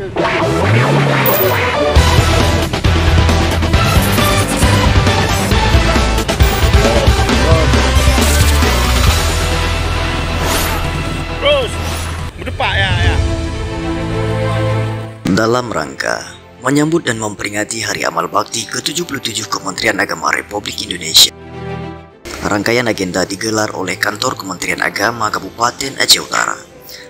Terus, berdepak ya. Dalam rangka menyambut dan memperingati Hari Amal Bakti ke-77 Kementerian Agama Republik Indonesia, rangkaian agenda digelar oleh Kantor Kementerian Agama Kabupaten Aceh Utara.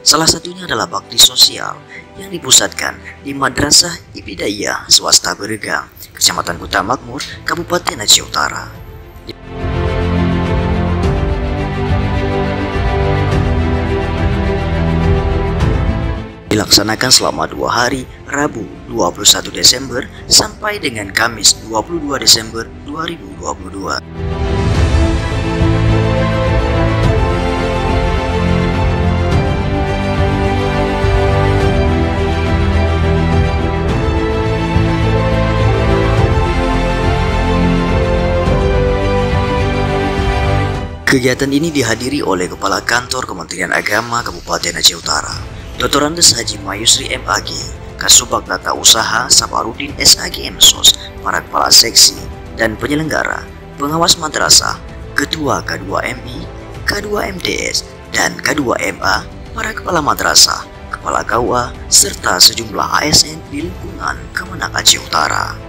Salah satunya adalah bakti sosial yang dipusatkan di Madrasah Ibtidaiyah Swasta Beregang, Kecamatan Kuta Makmur, Kabupaten Aceh Utara. Dilaksanakan selama 2 hari, Rabu 21 Desember sampai dengan Kamis 22 Desember 2022. Kegiatan ini dihadiri oleh Kepala Kantor Kementerian Agama Kabupaten Aceh Utara, Dr. Andes Haji Mayusri MAG, Kasubag Tata Usaha Saparudin SAG MSOS, para kepala seksi dan penyelenggara, pengawas madrasah, ketua K2MI, K2MTS, dan K2MA, para kepala madrasah, kepala KUA, serta sejumlah ASN di lingkungan Kemenak Aceh Utara.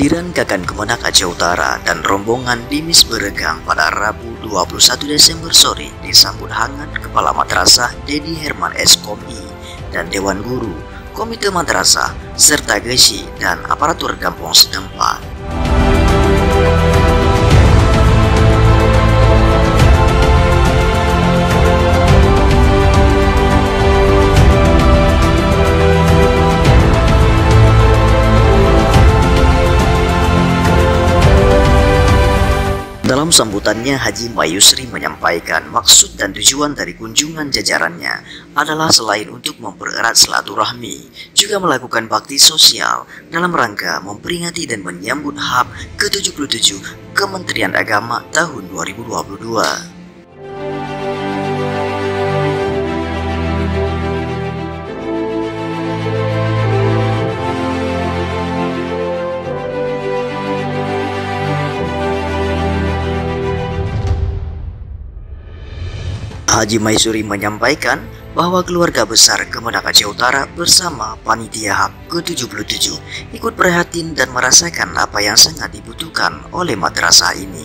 Kehadiran Kakan Kemenak Aceh Utara dan rombongan di Mis Beregang pada Rabu 21 Desember sore disambut hangat Kepala Madrasah Dedi Herman SKOMI dan Dewan Guru, Komite Madrasah, serta GESI dan aparatur kampung setempat. Dalam sambutannya, Haji Mayusri menyampaikan maksud dan tujuan dari kunjungan jajarannya adalah selain untuk mempererat silaturahmi, juga melakukan bakti sosial dalam rangka memperingati dan menyambut HAB ke-77 Kementerian Agama tahun 2022. Haji Mayusri menyampaikan bahwa keluarga besar Kemenak Aceh Utara bersama panitia HAB ke-77 ikut prihatin dan merasakan apa yang sangat dibutuhkan oleh madrasah ini.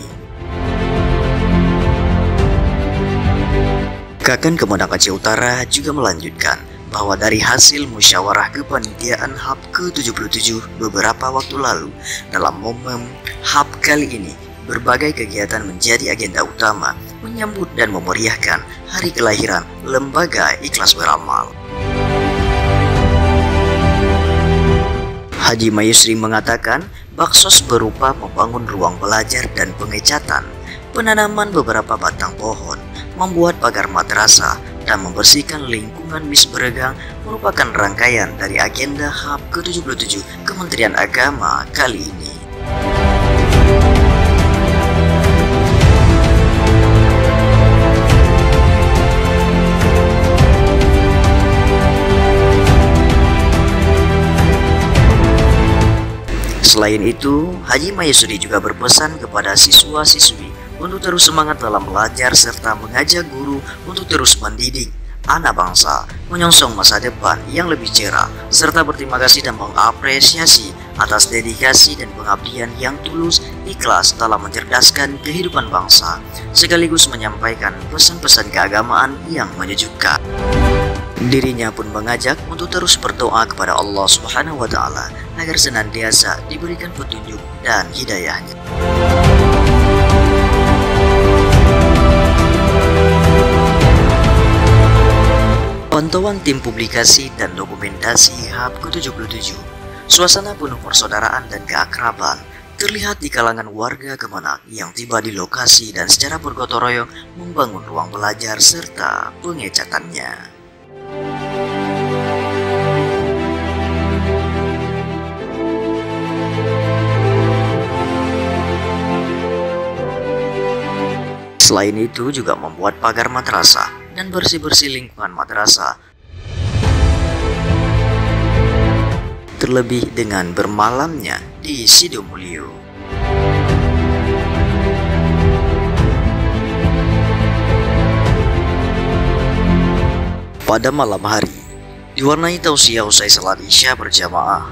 Kakan Kemenak Aceh Utara juga melanjutkan bahwa dari hasil musyawarah kepanitiaan HAB ke-77 beberapa waktu lalu, dalam momen HAB kali ini berbagai kegiatan menjadi agenda utama menyambut dan memeriahkan hari kelahiran Lembaga Ikhlas Beramal. Haji Mayusri mengatakan baksos berupa membangun ruang belajar dan pengecatan, penanaman beberapa batang pohon, membuat pagar madrasah, dan membersihkan lingkungan Mis Beregang merupakan rangkaian dari agenda HAB ke-77 Kementerian Agama kali ini. Selain itu, Haji Mayusri juga berpesan kepada siswa-siswi untuk terus semangat dalam belajar serta mengajak guru untuk terus mendidik anak bangsa menyongsong masa depan yang lebih cerah, serta berterima kasih dan mengapresiasi atas dedikasi dan pengabdian yang tulus ikhlas dalam mencerdaskan kehidupan bangsa, sekaligus menyampaikan pesan-pesan keagamaan yang menyejukkan. Dirinya pun mengajak untuk terus berdoa kepada Allah Subhanahu wa Ta'ala agar senantiasa diberikan petunjuk dan hidayahnya. Pantauan tim publikasi dan dokumentasi HAB ke-77, suasana penuh persaudaraan dan keakraban terlihat di kalangan warga Kemenang yang tiba di lokasi dan secara bergotong royong membangun ruang belajar serta pengecekannya. Selain itu juga membuat pagar madrasah dan bersih-bersih lingkungan madrasah. Terlebih dengan bermalamnya di Sidomulyo. Pada malam hari, diwarnai tausiah usai salat Isya berjamaah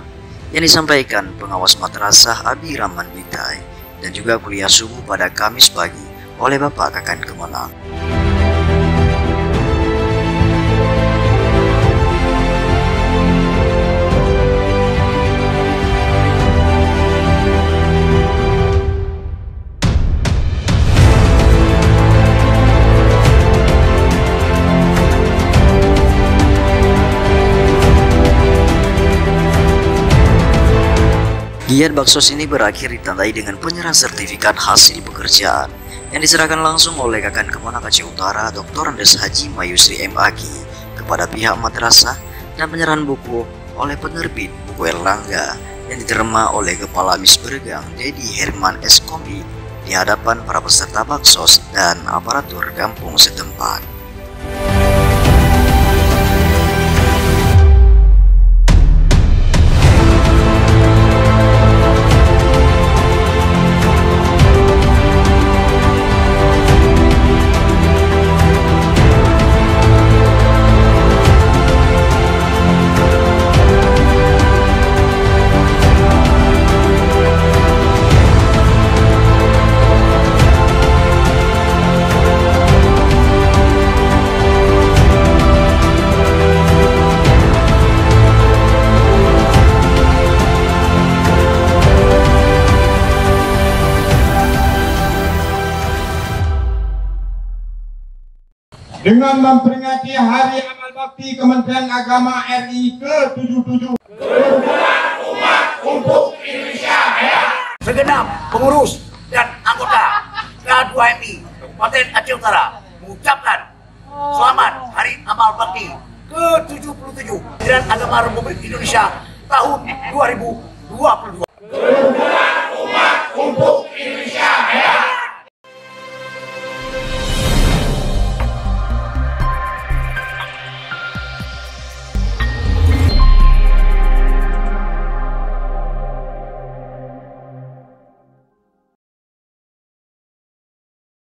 yang disampaikan pengawas madrasah Abi Rahman Bitai dan juga kuliah subuh pada Kamis pagi oleh Bapak Kakan Kemenang. Giat Baksos ini berakhir ditandai dengan penyerahan sertifikat hasil pekerjaan yang diserahkan langsung oleh Kakan Kemenang Aceh Utara Dr. Andes Haji Mayusri MAG kepada pihak madrasah dan penyerahan buku oleh penerbit buku Erlangga yang diterima oleh Kepala Misbergang Dedi Herman S. Kombi di hadapan para peserta Baksos dan aparatur kampung setempat. Dengan memperingati Hari Amal Bakti Kementerian Agama RI ke-77. Kerukunan umat untuk Indonesia Raya. Segenap pengurus dan anggota K2MI Kabupaten Aceh Utara mengucapkan selamat Hari Amal Bakti ke-77 Kementerian Agama Republik Indonesia tahun 2022.